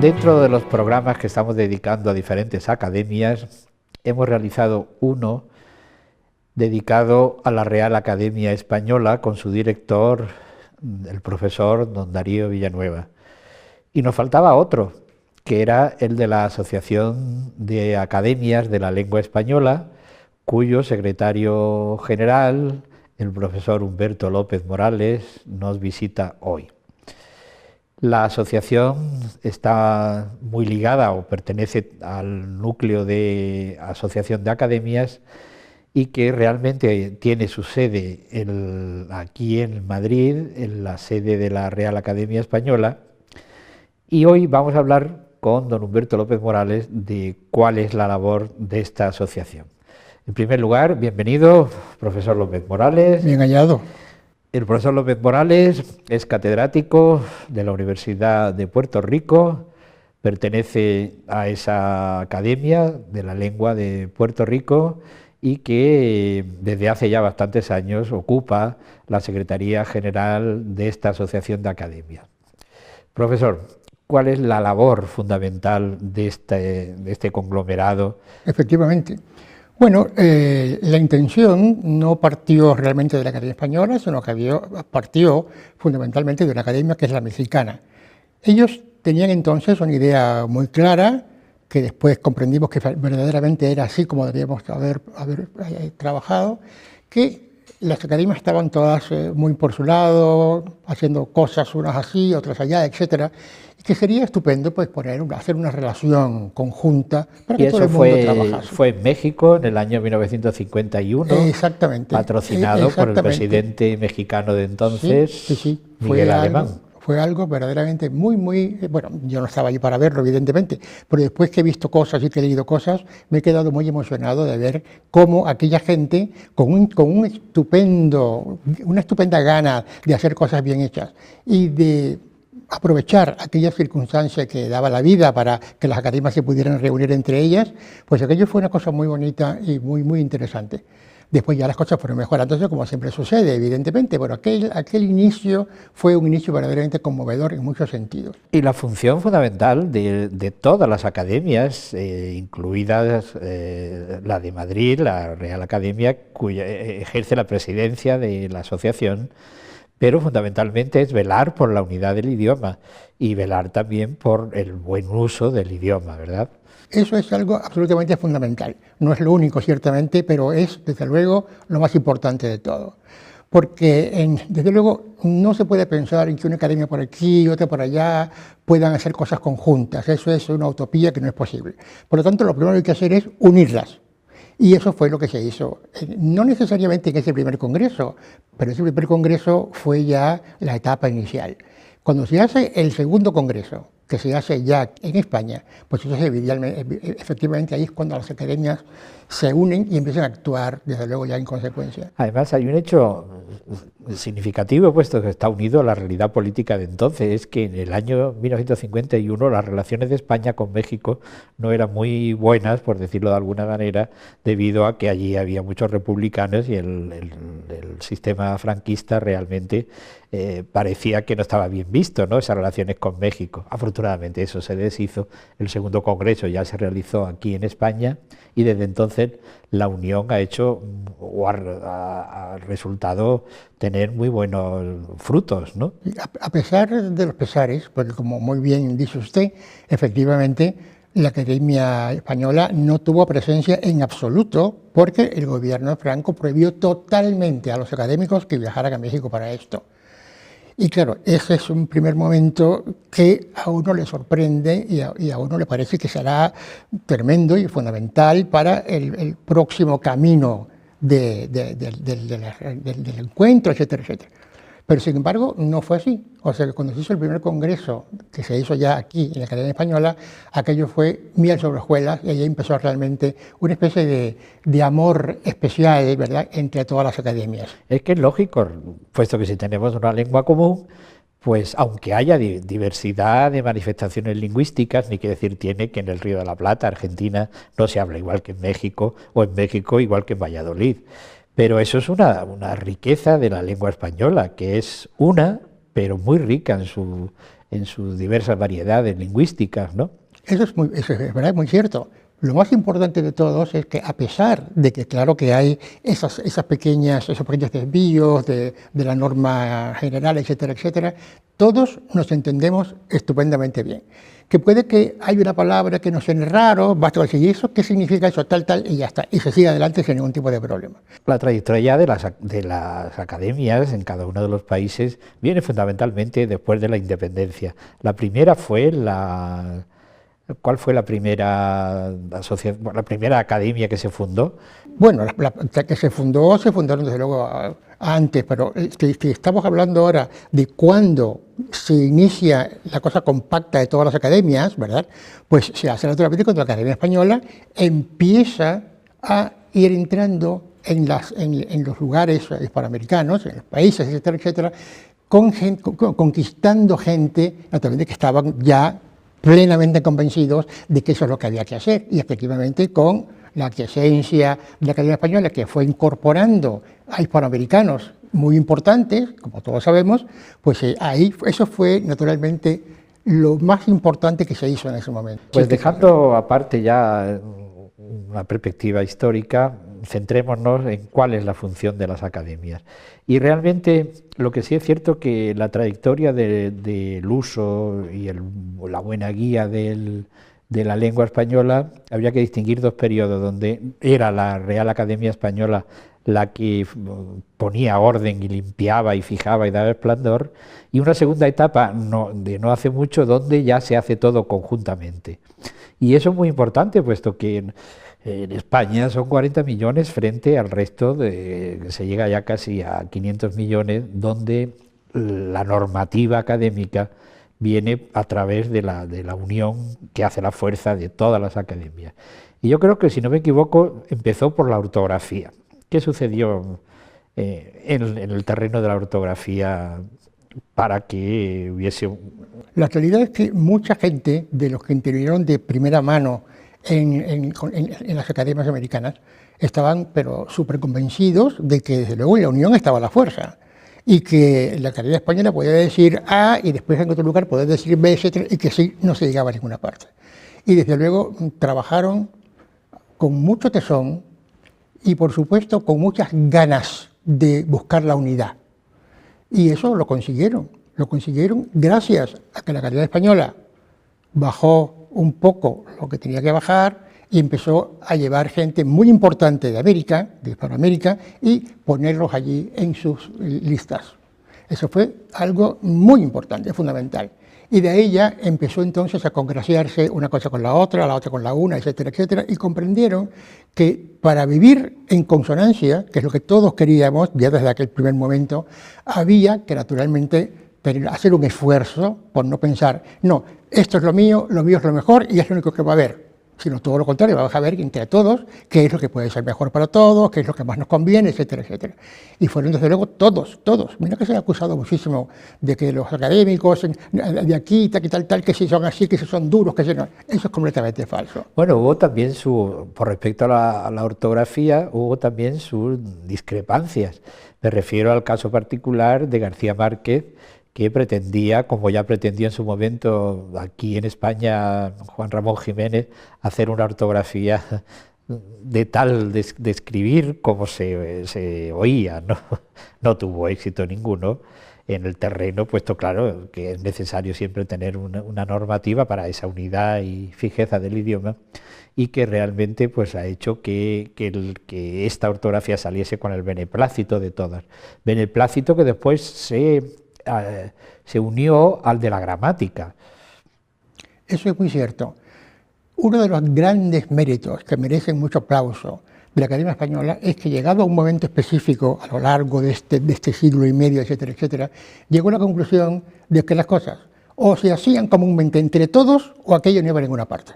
Dentro de los programas que estamos dedicando a diferentes academias, hemos realizado uno dedicado a la Real Academia Española con su director, el profesor don Darío Villanueva. Y nos faltaba otro, que era el de la Asociación de Academias de la Lengua Española, cuyo secretario general, el profesor Humberto López Morales, nos visita hoy. La asociación está muy ligada o pertenece al núcleo de Asociación de Academias y que realmente tiene su sede aquí en Madrid, en la sede de la Real Academia Española. Y hoy vamos a hablar con don Humberto López Morales de cuál es la labor de esta asociación. En primer lugar, bienvenido, profesor López Morales. Bien hallado. El profesor López Morales es catedrático de la Universidad de Puerto Rico, pertenece a esa Academia de la Lengua de Puerto Rico y que desde hace ya bastantes años ocupa la Secretaría General de esta Asociación de Academias. Profesor, ¿cuál es la labor fundamental de este conglomerado? Efectivamente. Bueno, la intención no partió realmente de la Academia Española, sino que partió fundamentalmente de una academia que es la mexicana. Ellos tenían entonces una idea muy clara, que después comprendimos que verdaderamente era así como debíamos haber trabajado, que las academias estaban todas muy por su lado, haciendo cosas unas así, otras allá, etcétera, y que sería estupendo pues hacer una relación conjunta para que todo el mundo trabajase. Fue en México en el año 1951, exactamente, patrocinado por el presidente mexicano de entonces, sí. Miguel Alemán. Fue algo verdaderamente muy, bueno, yo no estaba allí para verlo, evidentemente, pero después que he visto cosas y que he leído cosas, me he quedado muy emocionado de ver cómo aquella gente, con una estupenda gana de hacer cosas bien hechas y de aprovechar aquellas circunstancias que daba la vida para que las academias se pudieran reunir entre ellas, pues aquello fue una cosa muy bonita y muy interesante. Después ya las cosas fueron mejorándose, como siempre sucede, evidentemente, pero aquel inicio fue un inicio verdaderamente conmovedor en muchos sentidos. Y la función fundamental de todas las academias, incluidas la de Madrid, la Real Academia, cuya ejerce la presidencia de la asociación, pero fundamentalmente es velar por la unidad del idioma y velar también por el buen uso del idioma, ¿verdad? Eso es algo absolutamente fundamental. No es lo único, ciertamente, pero es, desde luego, lo más importante de todo. Porque, desde luego, no se puede pensar en que una academia por aquí y otra por allá puedan hacer cosas conjuntas. Eso es una utopía que no es posible. Por lo tanto, lo primero que hay que hacer es unirlas. Y eso fue lo que se hizo. No necesariamente en ese primer congreso, pero ese primer congreso fue ya la etapa inicial. Cuando se hace el segundo congreso, que se hace ya en España, pues entonces efectivamente ahí es cuando las academias se unen y empiezan a actuar, desde luego, ya en consecuencia. Además hay un hecho significativo, puesto que está unido a la realidad política de entonces, es que en el año 1951 las relaciones de España con México no eran muy buenas, por decirlo de alguna manera, debido a que allí había muchos republicanos y el sistema franquista realmente parecía que no estaba bien visto, ¿no?, esas relaciones con México. Afortunadamente eso se deshizo, el segundo congreso ya se realizó aquí en España y desde entonces la unión ha hecho o ha resultado tener muy buenos frutos, ¿no? A pesar de los pesares, porque como muy bien dice usted, efectivamente la Academia Española no tuvo presencia en absoluto porque el gobierno de Franco prohibió totalmente a los académicos que viajaran a México para esto. Y claro, ese es un primer momento que a uno le sorprende y a uno le parece que será tremendo y fundamental para el próximo camino del encuentro, etcétera, etcétera. Pero sin embargo no fue así. O sea que cuando se hizo el primer congreso, que se hizo ya aquí en la Academia Española, aquello fue miel sobre hojuelas y ahí empezó realmente una especie de amor especial, ¿verdad?, entre todas las academias. Es que es lógico, puesto que si tenemos una lengua común, pues aunque haya diversidad de manifestaciones lingüísticas, ni que decir tiene que en el Río de la Plata, Argentina, no se habla igual que en México, o en México igual que en Valladolid. Pero eso es una riqueza de la lengua española, que es pero muy rica en sus diversas variedades lingüísticas, ¿no? Eso es verdad, muy cierto. Lo más importante de todos es que a pesar de que claro que hay esos pequeños desvíos de la norma general, etcétera, etcétera, todos nos entendemos estupendamente bien. Que puede que haya una palabra que nos suene raro, basta decir eso, ¿qué significa eso? Tal, tal, y ya está. Y se sigue adelante sin ningún tipo de problema. La trayectoria de las academias en cada uno de los países viene fundamentalmente después de la independencia. La primera fue ¿Cuál fue la primera la primera academia que se fundó? Bueno, la que se fundaron desde luego antes, pero si estamos hablando ahora de cuándo se inicia la cosa compacta de todas las academias, ¿verdad? Pues se hace naturalmente cuando la Academia Española empieza a ir entrando en los lugares hispanoamericanos, en los países, etcétera, etcétera, conquistando gente, naturalmente, que estaban ya plenamente convencidos de que eso es lo que había que hacer, y efectivamente con la aquiescencia de la Academia Española, que fue incorporando a hispanoamericanos muy importantes, como todos sabemos, pues ahí eso fue naturalmente lo más importante que se hizo en ese momento. Pues dejando aparte ya una perspectiva histórica, centrémonos en cuál es la función de las academias. Y realmente lo que sí es cierto que la trayectoria del uso y la buena guía de la lengua española, habría que distinguir dos periodos, donde era la Real Academia Española la que ponía orden y limpiaba y fijaba y daba esplendor, y una segunda etapa de no hace mucho, donde ya se hace todo conjuntamente. Y eso es muy importante, puesto que en España son 40 millones frente al resto, que se llega ya casi a 500 millones, donde la normativa académica viene a través de la unión que hace la fuerza de todas las academias. Y yo creo que, si no me equivoco, empezó por la ortografía. ¿Qué sucedió en el terreno de la ortografía para que hubiese La realidad es que mucha gente de los que intervinieron de primera mano en las academias americanas estaban pero súper convencidos de que desde luego en la unión estaba la fuerza y que la Academia Española podía decir A y después en otro lugar podía decir B, etcétera, y que sí no se llegaba a ninguna parte. Y desde luego trabajaron con mucho tesón y por supuesto con muchas ganas de buscar la unidad. Y eso lo consiguieron gracias a que la Academia Española bajó un poco lo que tenía que bajar y empezó a llevar gente muy importante de América, de Hispanoamérica, y ponerlos allí en sus listas. Eso fue algo muy importante, fundamental. Y de ahí ya empezó entonces a congraciarse una cosa con la otra con la una, etcétera, etcétera, y comprendieron que para vivir en consonancia, que es lo que todos queríamos, ya desde aquel primer momento, había que naturalmente hacer un esfuerzo por no pensar, no, esto es lo mío es lo mejor y es lo único que va a haber, sino todo lo contrario, vamos a ver entre todos qué es lo que puede ser mejor para todos, qué es lo que más nos conviene, etcétera, etcétera. Y fueron desde luego todos. Mira que se ha acusado muchísimo de que los académicos de aquí, tal, que si son así, que si son duros, que si no. Eso es completamente falso. Bueno, hubo también por respecto a la ortografía, hubo también sus discrepancias. Me refiero al caso particular de García Márquez, que pretendía, como ya pretendió en su momento aquí en España Juan Ramón Jiménez, hacer una ortografía de escribir como se oía, ¿no? No tuvo éxito ninguno en el terreno, puesto claro que es necesario siempre tener una normativa para esa unidad y fijeza del idioma, y que realmente pues ha hecho que esta ortografía saliese con el beneplácito de todas. Beneplácito que después se unió al de la gramática. Eso es muy cierto. Uno de los grandes méritos que merecen mucho aplauso de la Academia Española es que, llegado a un momento específico a lo largo de este siglo y medio, etcétera, etcétera, llegó a la conclusión de que las cosas o se hacían comúnmente entre todos o aquello no iba a ninguna parte.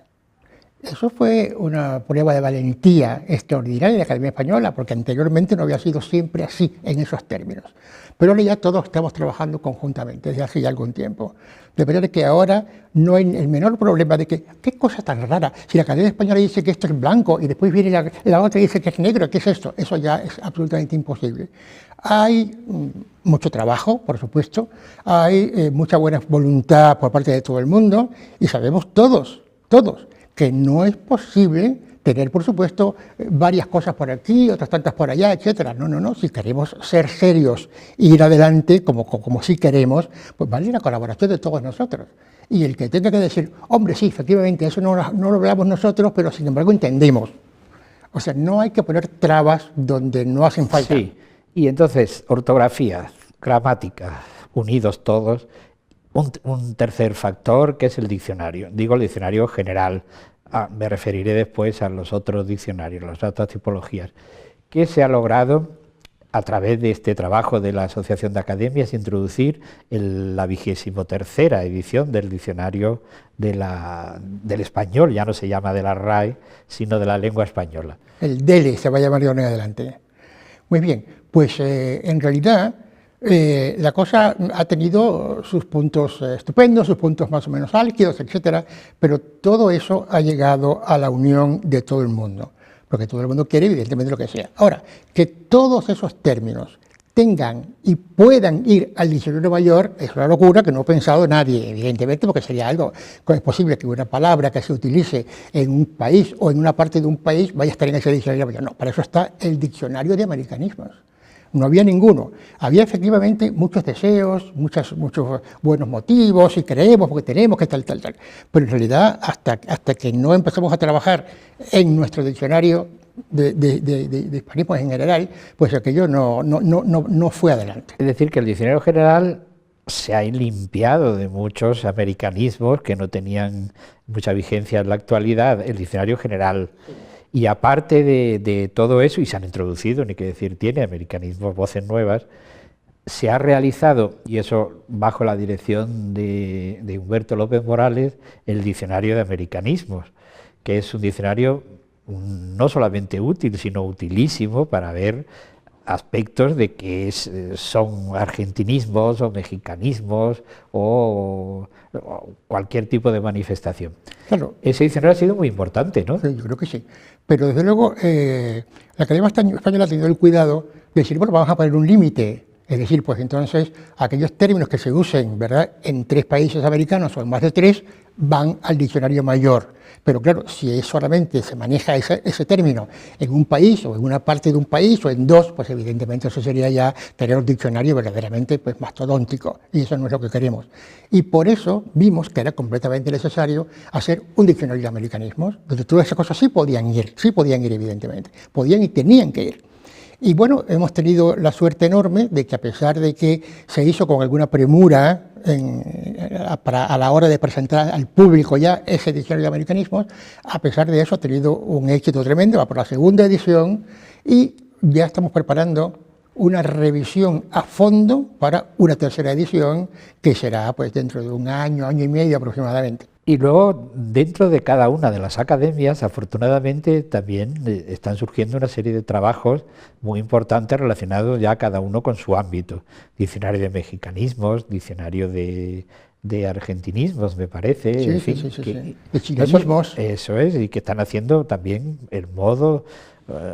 Eso fue una prueba de valentía extraordinaria de la Academia Española, porque anteriormente no había sido siempre así, en esos términos. Pero ahora ya todos estamos trabajando conjuntamente desde hace ya algún tiempo. De manera que ahora no hay el menor problema de que, ¿qué cosa tan rara? Si la Academia Española dice que esto es blanco y después viene la otra y dice que es negro, ¿qué es esto? Eso ya es absolutamente imposible. Hay mucho trabajo, por supuesto, hay mucha buena voluntad por parte de todo el mundo y sabemos todos, que no es posible tener, por supuesto, varias cosas por aquí, otras tantas por allá, etcétera. No, si queremos ser serios e ir adelante, como sí queremos, pues vale la colaboración de todos nosotros. Y el que tenga que decir, hombre, sí, efectivamente, eso no lo hablamos nosotros, pero sin embargo entendemos. O sea, no hay que poner trabas donde no hacen falta. Sí, y entonces, ortografía, gramática, unidos todos. Un tercer factor que es el diccionario, digo el diccionario general, me referiré después a los otros diccionarios, las otras tipologías, que se ha logrado a través de este trabajo de la Asociación de Academias introducir la 23ª edición del diccionario del español, ya no se llama de la RAE, sino de la lengua española. El DELE se va a llamar de ahora en adelante. Muy bien, pues en realidad la cosa ha tenido sus puntos estupendos, sus puntos más o menos álgidos, etcétera, pero todo eso ha llegado a la unión de todo el mundo, porque todo el mundo quiere evidentemente lo que sea. Ahora, que todos esos términos tengan y puedan ir al diccionario mayor es una locura que no ha pensado nadie, evidentemente, porque sería algo, ¿cómo es posible que una palabra que se utilice en un país o en una parte de un país vaya a estar en ese diccionario mayor? No, para eso está el diccionario de americanismos. No había ninguno. Había efectivamente muchos deseos, muchos buenos motivos, y creemos, porque tenemos que tal. Pero en realidad, hasta que no empezamos a trabajar en nuestro diccionario de hispanismo en general, pues aquello no fue adelante. Es decir, que el diccionario general se ha limpiado de muchos americanismos que no tenían mucha vigencia en la actualidad, el diccionario general. Y aparte de todo eso, y se han introducido, ni que decir tiene, americanismos, voces nuevas, se ha realizado, y eso bajo la dirección de Humberto López Morales, el diccionario de americanismos, que es un diccionario no solamente útil, sino utilísimo para ver aspectos de que son argentinismos o mexicanismos o cualquier tipo de manifestación. Claro. Ese diccionario ha sido muy importante, ¿no? Sí, yo creo que sí. Pero desde luego la Academia Española ha tenido el cuidado de decir, bueno, vamos a poner un límite. Es decir, pues entonces aquellos términos que se usen, ¿verdad?, en 3 países americanos o en más de 3, van al diccionario mayor. Pero claro, si solamente se maneja ese término en un país o en una parte de un país o en 2, pues evidentemente eso sería ya tener un diccionario verdaderamente pues mastodóntico, y eso no es lo que queremos. Y por eso vimos que era completamente necesario hacer un diccionario de americanismos, donde todas esas cosas sí podían ir evidentemente, podían y tenían que ir. Y bueno, hemos tenido la suerte enorme de que a pesar de que se hizo con alguna premura a la hora de presentar al público ya ese diccionario de americanismos, a pesar de eso ha tenido un éxito tremendo, va por la 2ª edición y ya estamos preparando una revisión a fondo para una 3ª edición que será pues dentro de un año y medio aproximadamente. Y luego, dentro de cada una de las academias, afortunadamente, también están surgiendo una serie de trabajos muy importantes relacionados ya cada uno con su ámbito. Diccionario de mexicanismos, diccionario de argentinismos, me parece. Sí, en fin, sí. De chilenismos. Eso es, y que están haciendo también el modo,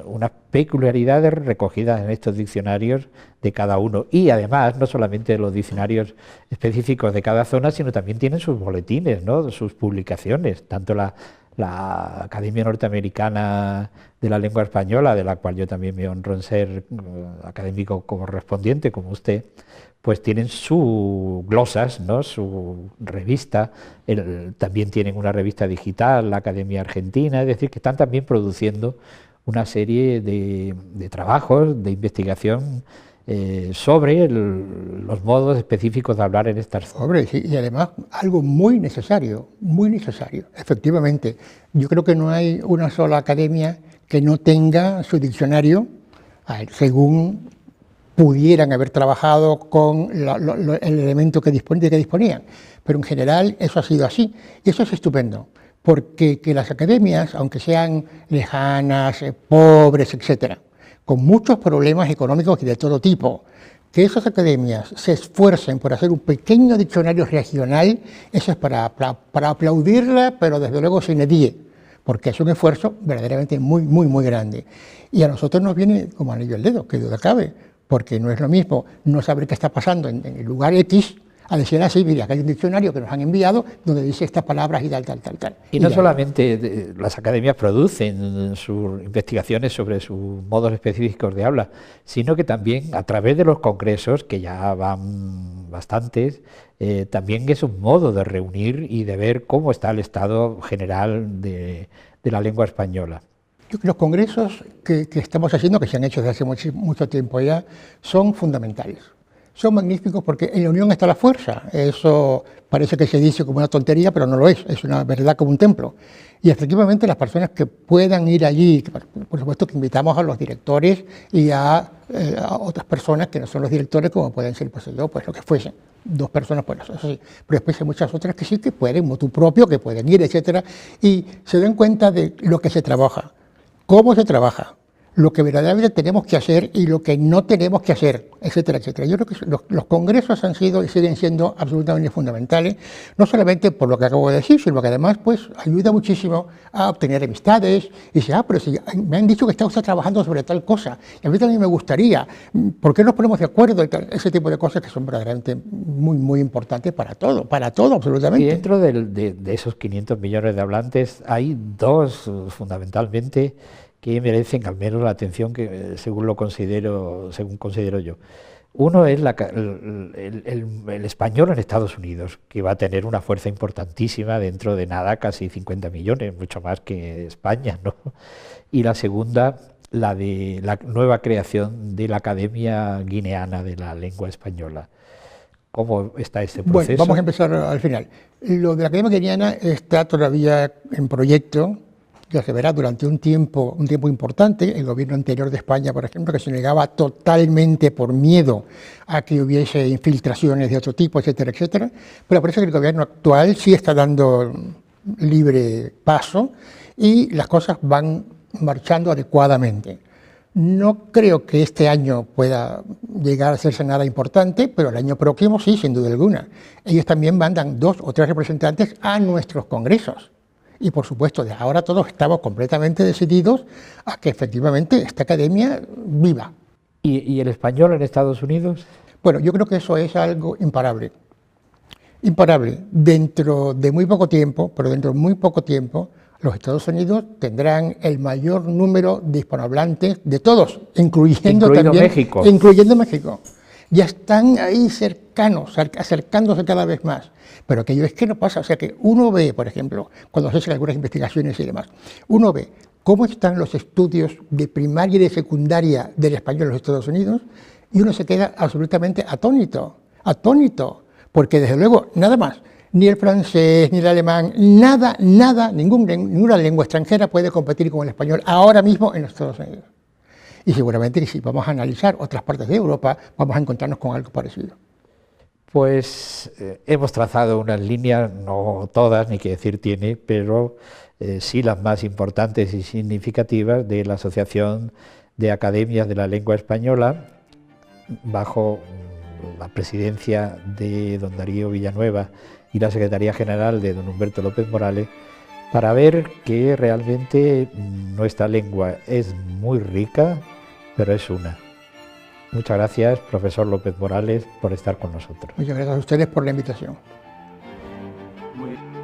unas peculiaridades recogidas en estos diccionarios de cada uno, y además no solamente los diccionarios específicos de cada zona, sino también tienen sus boletines, ¿no?, sus publicaciones, tanto la Academia Norteamericana de la Lengua Española, de la cual yo también me honro en ser académico correspondiente, como usted, pues tienen sus glosas, ¿no?, su revista, también tienen una revista digital, la Academia Argentina, es decir, que están también produciendo una serie de trabajos de investigación sobre los modos específicos de hablar en estas zonas. Sí, y además algo muy necesario, efectivamente. Yo creo que no hay una sola academia que no tenga su diccionario según pudieran haber trabajado con el elemento de que disponían. Pero en general eso ha sido así, y eso es estupendo, porque que las academias, aunque sean lejanas, pobres, etcétera, con muchos problemas económicos y de todo tipo, que esas academias se esfuercen por hacer un pequeño diccionario regional, eso es para aplaudirla, pero desde luego sin edie, porque es un esfuerzo verdaderamente muy grande. Y a nosotros nos viene como anillo al dedo, que duda cabe, porque no es lo mismo no saber qué está pasando en el lugar X, a decir así, mira, acá hay un diccionario que nos han enviado donde dice estas palabras y tal. Y no solamente las academias producen sus investigaciones sobre sus modos específicos de habla, sino que también a través de los congresos, que ya van bastantes, también es un modo de reunir y de ver cómo está el estado general de la lengua española. Los congresos que estamos haciendo, que se han hecho desde hace mucho tiempo ya, son fundamentales. Son magníficos porque en la unión está la fuerza. Eso parece que se dice como una tontería, pero no lo es una verdad como un templo. Y efectivamente las personas que puedan ir allí, por supuesto que invitamos a los directores y a otras personas que no son los directores, como pueden ser pues yo, pues lo que fuesen. 2 personas, pues eso sí. Pero después hay muchas otras que sí que pueden, motu propio, que pueden ir, etcétera, y se den cuenta de lo que se trabaja, cómo se trabaja, lo que verdaderamente tenemos que hacer y lo que no tenemos que hacer, etcétera, etcétera. Yo creo que los congresos han sido y siguen siendo absolutamente fundamentales, no solamente por lo que acabo de decir, sino que además pues ayuda muchísimo a obtener amistades y dice, pero si me han dicho que está usted trabajando sobre tal cosa, y a mí también me gustaría, ¿por qué nos ponemos de acuerdo? Ese tipo de cosas que son verdaderamente muy importantes para todo absolutamente. Y dentro de esos 500 millones de hablantes hay 2 fundamentalmente que merecen al menos la atención que según considero yo. Uno es el español en Estados Unidos, que va a tener una fuerza importantísima dentro de nada, casi 50 millones, mucho más que España, ¿no? Y la segunda, la de la nueva creación de la Academia Guineana de la Lengua Española. ¿Cómo está ese proceso? Bueno, vamos a empezar al final. Lo de la Academia Guineana está todavía en proyecto, que se verá durante un tiempo importante. El gobierno anterior de España, por ejemplo, que se negaba totalmente por miedo a que hubiese infiltraciones de otro tipo, etcétera, etcétera. Pero parece que el gobierno actual sí está dando libre paso y las cosas van marchando adecuadamente. No creo que este año pueda llegar a hacerse nada importante, pero el año próximo sí, sin duda alguna. Ellos también mandan 2 o 3 representantes a nuestros congresos. Y por supuesto, de ahora todos estamos completamente decididos a que efectivamente esta academia viva. ¿Y el español en Estados Unidos? Bueno, yo creo que eso es algo imparable. Imparable. Dentro de muy poco tiempo, los Estados Unidos tendrán el mayor número de hispanohablantes de todos, incluyendo México. Ya están ahí cercanos, acercándose cada vez más. Pero aquello es que no pasa, o sea que uno ve, por ejemplo, cuando se hacen algunas investigaciones y demás, uno ve cómo están los estudios de primaria y de secundaria del español en los Estados Unidos y uno se queda absolutamente atónito, porque desde luego nada más, ni el francés, ni el alemán, nada, ninguna lengua extranjera puede competir con el español ahora mismo en los Estados Unidos. Y seguramente que si vamos a analizar otras partes de Europa, vamos a encontrarnos con algo parecido. Pues hemos trazado unas líneas, no todas, ni que decir tiene, pero sí las más importantes y significativas de la Asociación de Academias de la Lengua Española, bajo la presidencia de don Darío Villanueva y la Secretaría General de don Humberto López Morales, para ver que realmente nuestra lengua es muy rica, pero es una. Muchas gracias, profesor López Morales, por estar con nosotros. Muchas gracias a ustedes por la invitación. Muy bien.